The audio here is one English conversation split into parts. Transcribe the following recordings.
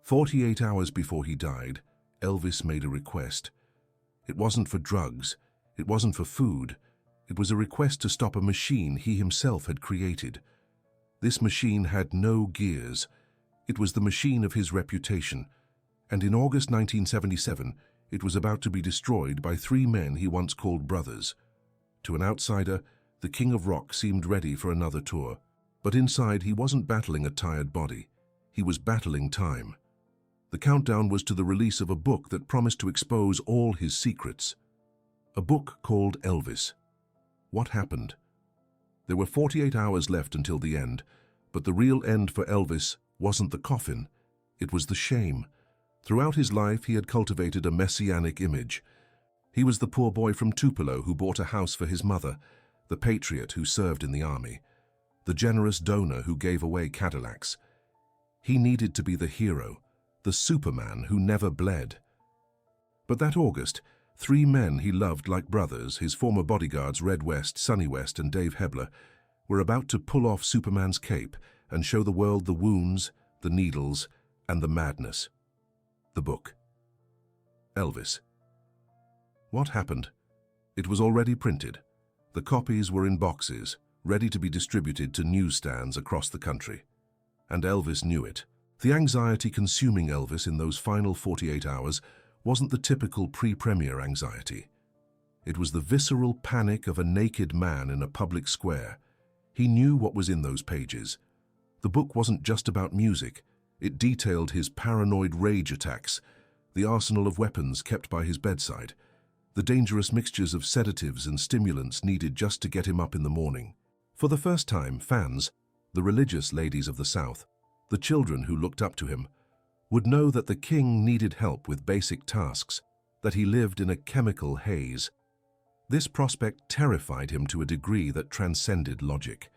48 hours before he died, Elvis made a request. It wasn't for drugs, it wasn't for food, it was a request to stop a machine he himself had created. This machine had no gears. It was the machine of his reputation, and in August 1977, it was about to be destroyed by three men he once called brothers. To an outsider, the King of Rock seemed ready for another tour, but inside he wasn't battling a tired body. He was battling time. The countdown was to the release of a book that promised to expose all his secrets. A book called Elvis. What happened? There were 48 hours left until the end, but the real end for Elvis wasn't the coffin, it was the shame. Throughout his life, he had cultivated a messianic image. He was the poor boy from Tupelo who bought a house for his mother, the patriot who served in the army, the generous donor who gave away Cadillacs. He needed to be the hero, the Superman who never bled. But that August, three men he loved like brothers, his former bodyguards Red West, Sonny West, and Dave Hebler, were about to pull off Superman's cape and show the world the wounds, the needles, and the madness. The book. Elvis. What happened? It was already printed. The copies were in boxes, ready to be distributed to newsstands across the country. And Elvis knew it. The anxiety consuming Elvis in those final 48 hours wasn't the typical pre-premiere anxiety. It was the visceral panic of a naked man in a public square. He knew what was in those pages. The book wasn't just about music. It detailed his paranoid rage attacks, the arsenal of weapons kept by his bedside, the dangerous mixtures of sedatives and stimulants needed just to get him up in the morning. For the first time, fans, the religious ladies of the South, the children who looked up to him, would know that the king needed help with basic tasks, that he lived in a chemical haze. This prospect terrified him to a degree that transcended logic.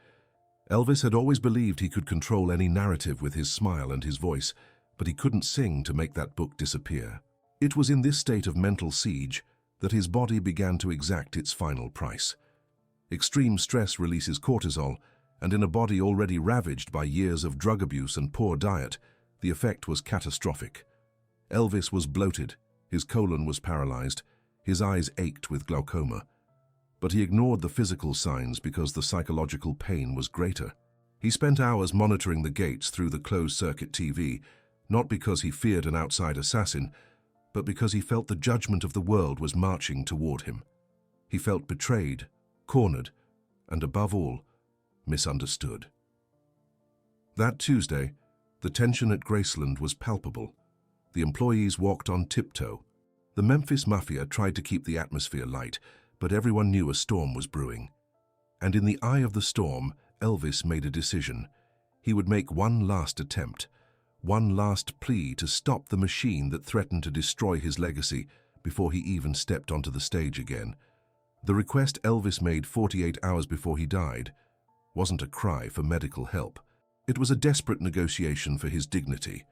Elvis had always believed he could control any narrative with his smile and his voice, but he couldn't sing to make that book disappear. It was in this state of mental siege that his body began to exact its final price. Extreme stress releases cortisol, and in a body already ravaged by years of drug abuse and poor diet, the effect was catastrophic. Elvis was bloated, his colon was paralyzed, his eyes ached with glaucoma. But he ignored the physical signs because the psychological pain was greater. He spent hours monitoring the gates through the closed-circuit TV, not because he feared an outside assassin, but because he felt the judgment of the world was marching toward him. He felt betrayed, cornered, and above all, misunderstood. That Tuesday, the tension at Graceland was palpable. The employees walked on tiptoe. The Memphis Mafia tried to keep the atmosphere light, but everyone knew a storm was brewing. And in the eye of the storm, Elvis made a decision. He would make one last attempt, one last plea to stop the machine that threatened to destroy his legacy before he even stepped onto the stage again. The request Elvis made 48 hours before he died wasn't a cry for medical help. It was a desperate negotiation for his dignity.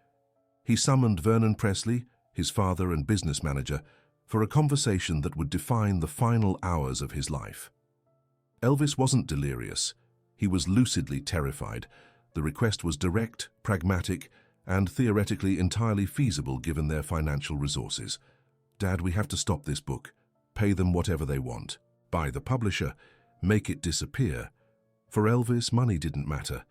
He summoned Vernon Presley, his father and business manager, for a conversation that would define the final hours of his life. Elvis wasn't delirious. He was lucidly terrified. The request was direct, pragmatic, and theoretically entirely feasible given their financial resources. "Dad, we have to stop this book. Pay them whatever they want. Buy the publisher. Make it disappear." For Elvis, money didn't matter.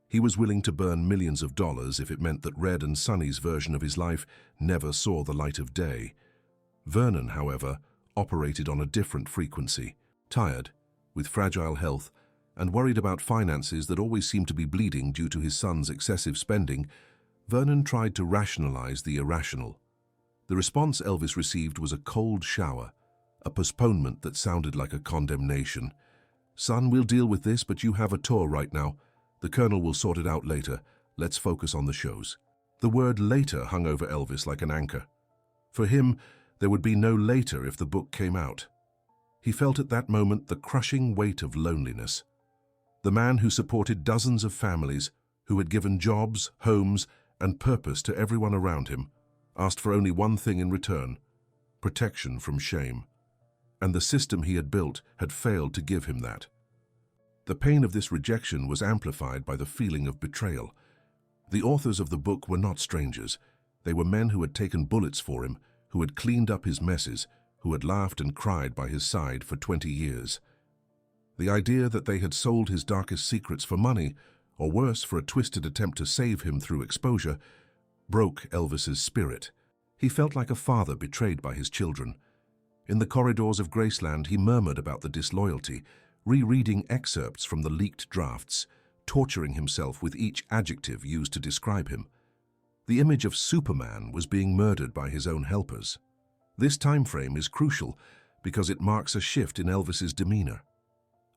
He was willing to burn millions of dollars if it meant that Red and Sonny's version of his life never saw the light of day. Vernon, however, operated on a different frequency. Tired, with fragile health, and worried about finances that always seemed to be bleeding due to his son's excessive spending, Vernon tried to rationalize the irrational. The response Elvis received was a cold shower, a postponement that sounded like a condemnation. "Son, we'll deal with this, but you have a tour right now. The Colonel will sort it out later. Let's focus on the shows." The word later hung over Elvis like an anchor. For him, there would be no later if the book came out. He felt at that moment the crushing weight of loneliness. The man who supported dozens of families, who had given jobs, homes, and purpose to everyone around him, asked for only one thing in return: protection from shame. And the system he had built had failed to give him that. The pain of this rejection was amplified by the feeling of betrayal. The authors of the book were not strangers. They were men who had taken bullets for him, who had cleaned up his messes, who had laughed and cried by his side for 20 years. The idea that they had sold his darkest secrets for money, or worse, for a twisted attempt to save him through exposure, broke Elvis's spirit. He felt like a father betrayed by his children. In the corridors of Graceland, he murmured about the disloyalty, rereading excerpts from the leaked drafts, torturing himself with each adjective used to describe him. The image of Superman was being murdered by his own helpers. This time frame is crucial because it marks a shift in Elvis's demeanor.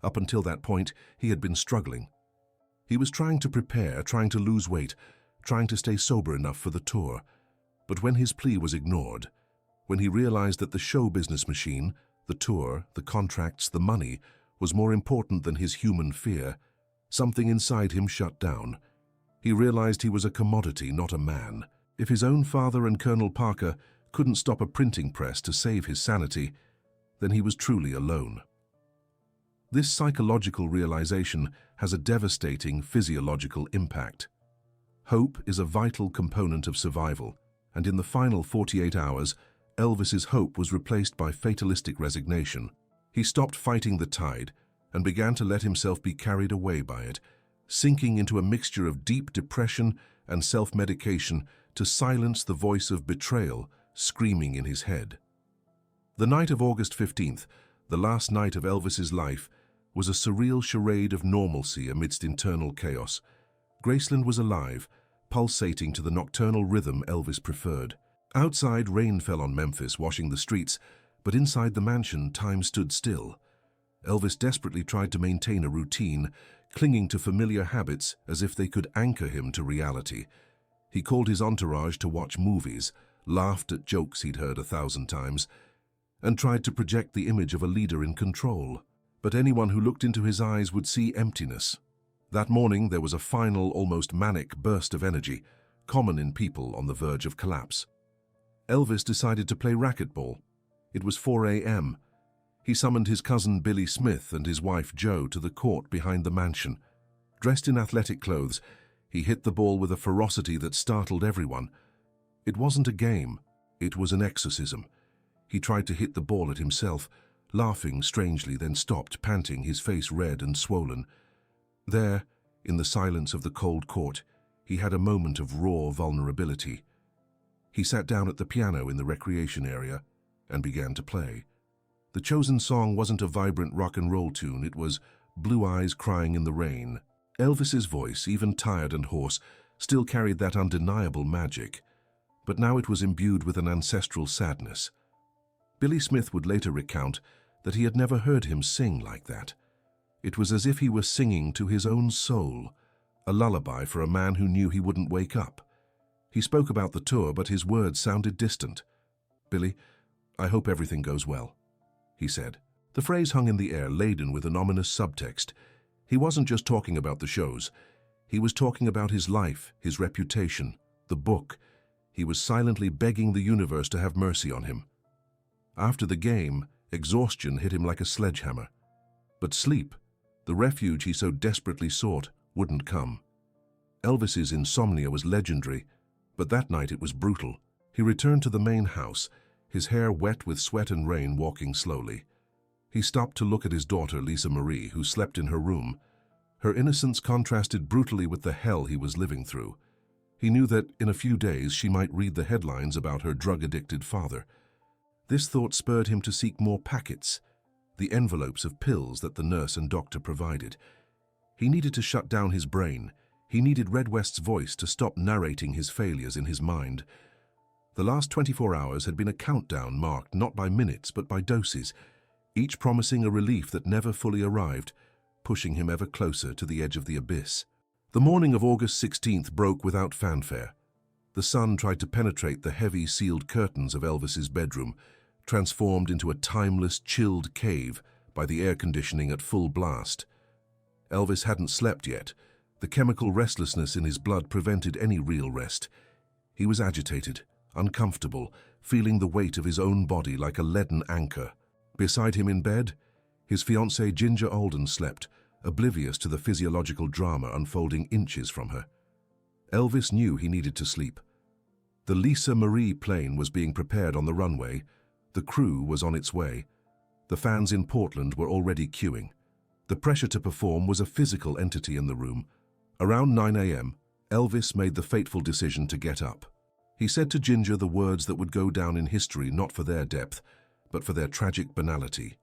Up until that point, he had been struggling. He was trying to prepare, trying to lose weight, trying to stay sober enough for the tour. But when his plea was ignored, when he realized that the show business machine, the tour, the contracts, the money, was more important than his human fear, something inside him shut down. He realized he was a commodity, not a man. If his own father and Colonel Parker couldn't stop a printing press to save his sanity, then he was truly alone. This psychological realization has a devastating physiological impact. Hope is a vital component of survival, and in the final 48 hours, Elvis's hope was replaced by fatalistic resignation. He stopped fighting the tide and began to let himself be carried away by it, sinking into a mixture of deep depression and self-medication to silence the voice of betrayal screaming in his head. The night of August 15th, the last night of Elvis's life, was a surreal charade of normalcy amidst internal chaos. Graceland was alive, pulsating to the nocturnal rhythm Elvis preferred. Outside, rain fell on Memphis, washing the streets, but inside the mansion, time stood still. Elvis desperately tried to maintain a routine, clinging to familiar habits as if they could anchor him to reality. He called his entourage to watch movies, laughed at jokes he'd heard 1,000 times, and tried to project the image of a leader in control. But anyone who looked into his eyes would see emptiness. That morning, there was a final, almost manic burst of energy, common in people on the verge of collapse. Elvis decided to play racquetball. It was 4 a.m. He summoned his cousin Billy Smith and his wife Jo to the court behind the mansion. Dressed in athletic clothes, he hit the ball with a ferocity that startled everyone. It wasn't a game, it was an exorcism. He tried to hit the ball at himself, laughing strangely, then stopped, panting, his face red and swollen. There, in the silence of the cold court, he had a moment of raw vulnerability. He sat down at the piano in the recreation area and began to play. The chosen song wasn't a vibrant rock and roll tune, it was Blue Eyes Crying in the Rain. Elvis's voice, even tired and hoarse, still carried that undeniable magic, but now it was imbued with an ancestral sadness. Billy Smith would later recount that he had never heard him sing like that. It was as if he were singing to his own soul, a lullaby for a man who knew he wouldn't wake up. He spoke about the tour, but his words sounded distant. "Billy, I hope everything goes well," he said. The phrase hung in the air, laden with an ominous subtext. He wasn't just talking about the shows. He was talking about his life, his reputation, the book. He was silently begging the universe to have mercy on him. After the game, exhaustion hit him like a sledgehammer. But sleep, the refuge he so desperately sought, wouldn't come. Elvis's insomnia was legendary, but that night it was brutal. He returned to the main house, his hair wet with sweat and rain, walking slowly. He stopped to look at his daughter, Lisa Marie, who slept in her room. Her innocence contrasted brutally with the hell he was living through. He knew that in a few days she might read the headlines about her drug-addicted father. This thought spurred him to seek more packets, the envelopes of pills that the nurse and doctor provided. He needed to shut down his brain. He needed Red West's voice to stop narrating his failures in his mind. The last 24 hours had been a countdown marked not by minutes but by doses, each promising a relief that never fully arrived, pushing him ever closer to the edge of the abyss. The morning of August 16th broke without fanfare. The sun tried to penetrate the heavy sealed curtains of Elvis's bedroom, transformed into a timeless, chilled cave by the air conditioning at full blast. Elvis hadn't slept yet. The chemical restlessness in his blood prevented any real rest. He was agitated, uncomfortable, feeling the weight of his own body like a leaden anchor. Beside him in bed, his fiancée Ginger Alden slept, oblivious to the physiological drama unfolding inches from her. Elvis knew he needed to sleep. The Lisa Marie plane was being prepared on the runway. The crew was on its way. The fans in Portland were already queuing. The pressure to perform was a physical entity in the room. Around 9 a.m., Elvis made the fateful decision to get up. He said to Ginger the words that would go down in history not for their depth, but for their tragic banality.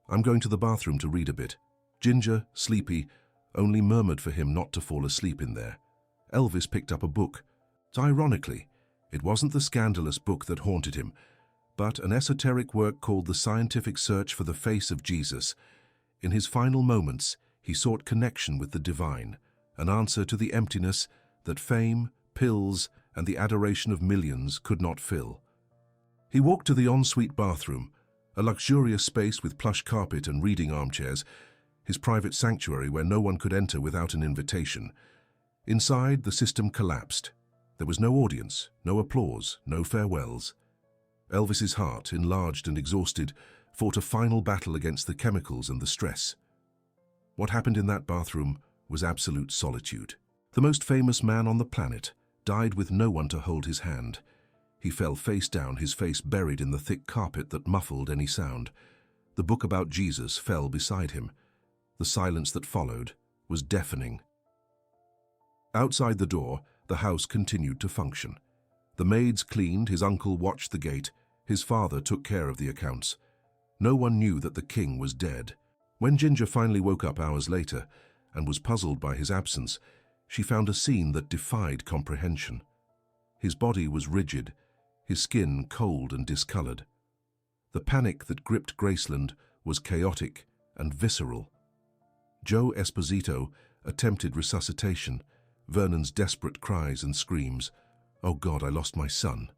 "I'm going to the bathroom to read a bit." Ginger, sleepy, only murmured for him not to fall asleep in there. Elvis picked up a book. Ironically, it wasn't the scandalous book that haunted him, but an esoteric work called The Scientific Search for the Face of Jesus. In his final moments, he sought connection with the divine, an answer to the emptiness that fame, pills, and the adoration of millions could not fill. He walked to the ensuite bathroom, a luxurious space with plush carpet and reading armchairs, his private sanctuary where no one could enter without an invitation. Inside, the system collapsed. There was no audience, no applause, no farewells. Elvis's heart, enlarged and exhausted, fought a final battle against the chemicals and the stress. What happened in that bathroom was absolute solitude. The most famous man on the planet died with no one to hold his hand. He fell face down, his face buried in the thick carpet that muffled any sound. The book about Jesus fell beside him. The silence that followed was deafening. Outside the door, the house continued to function. The maids cleaned, his uncle watched the gate, his father took care of the accounts. No one knew that the king was dead. When Ginger finally woke up hours later and was puzzled by his absence, she found a scene that defied comprehension. His body was rigid, his skin cold and discolored. The panic that gripped Graceland was chaotic and visceral. Joe Esposito attempted resuscitation, Vernon's desperate cries and screams, "Oh God, I lost my son."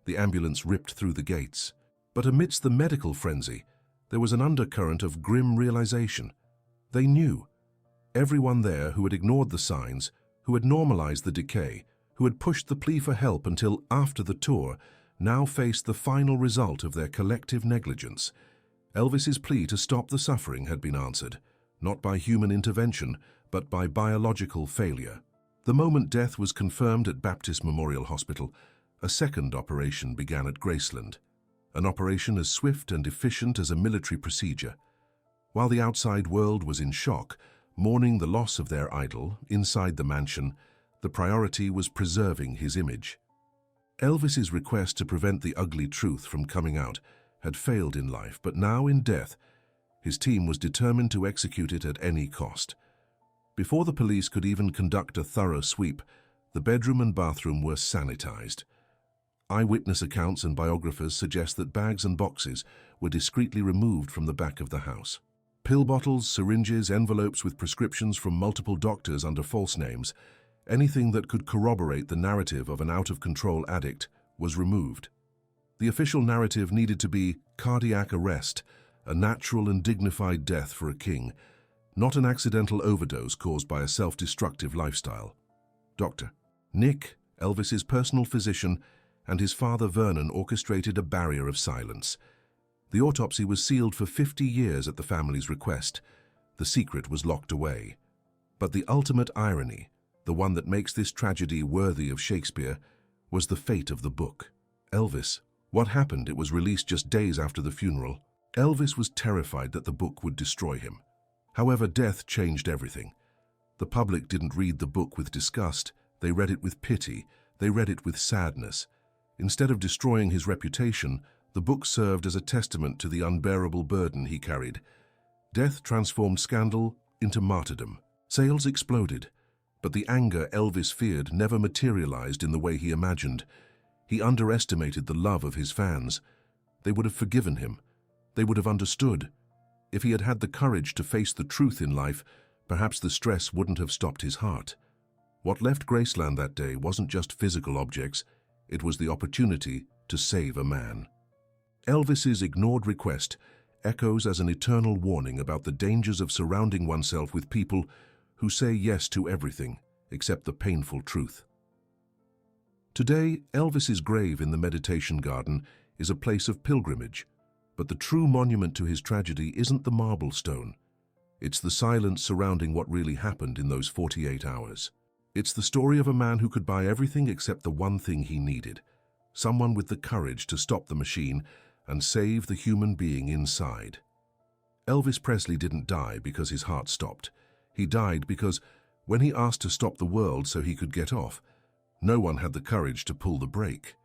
The ambulance ripped through the gates. But amidst the medical frenzy, there was an undercurrent of grim realization. They knew. Everyone there who had ignored the signs, who had normalized the decay, who had pushed the plea for help until after the tour, now faced the final result of their collective negligence. Elvis's plea to stop the suffering had been answered, not by human intervention, but by biological failure. The moment death was confirmed at Baptist Memorial Hospital, a second operation began at Graceland, an operation as swift and efficient as a military procedure. While the outside world was in shock, mourning the loss of their idol, inside the mansion, the priority was preserving his image. Elvis's request to prevent the ugly truth from coming out had failed in life, but now in death, his team was determined to execute it at any cost. Before the police could even conduct a thorough sweep, the bedroom and bathroom were sanitized. Eyewitness accounts and biographers suggest that bags and boxes were discreetly removed from the back of the house. Pill bottles, syringes, envelopes with prescriptions from multiple doctors under false names, anything that could corroborate the narrative of an out-of-control addict was removed. The official narrative needed to be cardiac arrest, a natural and dignified death for a king, not an accidental overdose caused by a self-destructive lifestyle. Dr. Nick, Elvis's personal physician, and his father Vernon orchestrated a barrier of silence. The autopsy was sealed for 50 years at the family's request. The secret was locked away. But the ultimate irony, the one that makes this tragedy worthy of Shakespeare, was the fate of the book. Elvis. What happened? It was released just days after the funeral. Elvis was terrified that the book would destroy him. However, death changed everything. The public didn't read the book with disgust. They read it with pity. They read it with sadness. Instead of destroying his reputation, the book served as a testament to the unbearable burden he carried. Death transformed scandal into martyrdom. Sales exploded, but the anger Elvis feared never materialized in the way he imagined. He underestimated the love of his fans. They would have forgiven him. They would have understood. If he had had the courage to face the truth in life, perhaps the stress wouldn't have stopped his heart. What left Graceland that day wasn't just physical objects, it was the opportunity to save a man. Elvis's ignored request echoes as an eternal warning about the dangers of surrounding oneself with people who say yes to everything except the painful truth. Today, Elvis's grave in the meditation garden is a place of pilgrimage, but the true monument to his tragedy isn't the marble stone. It's the silence surrounding what really happened in those 48 hours. It's the story of a man who could buy everything except the one thing he needed. Someone with the courage to stop the machine and save the human being inside. Elvis Presley didn't die because his heart stopped. He died because, when he asked to stop the world so he could get off, no one had the courage to pull the brake.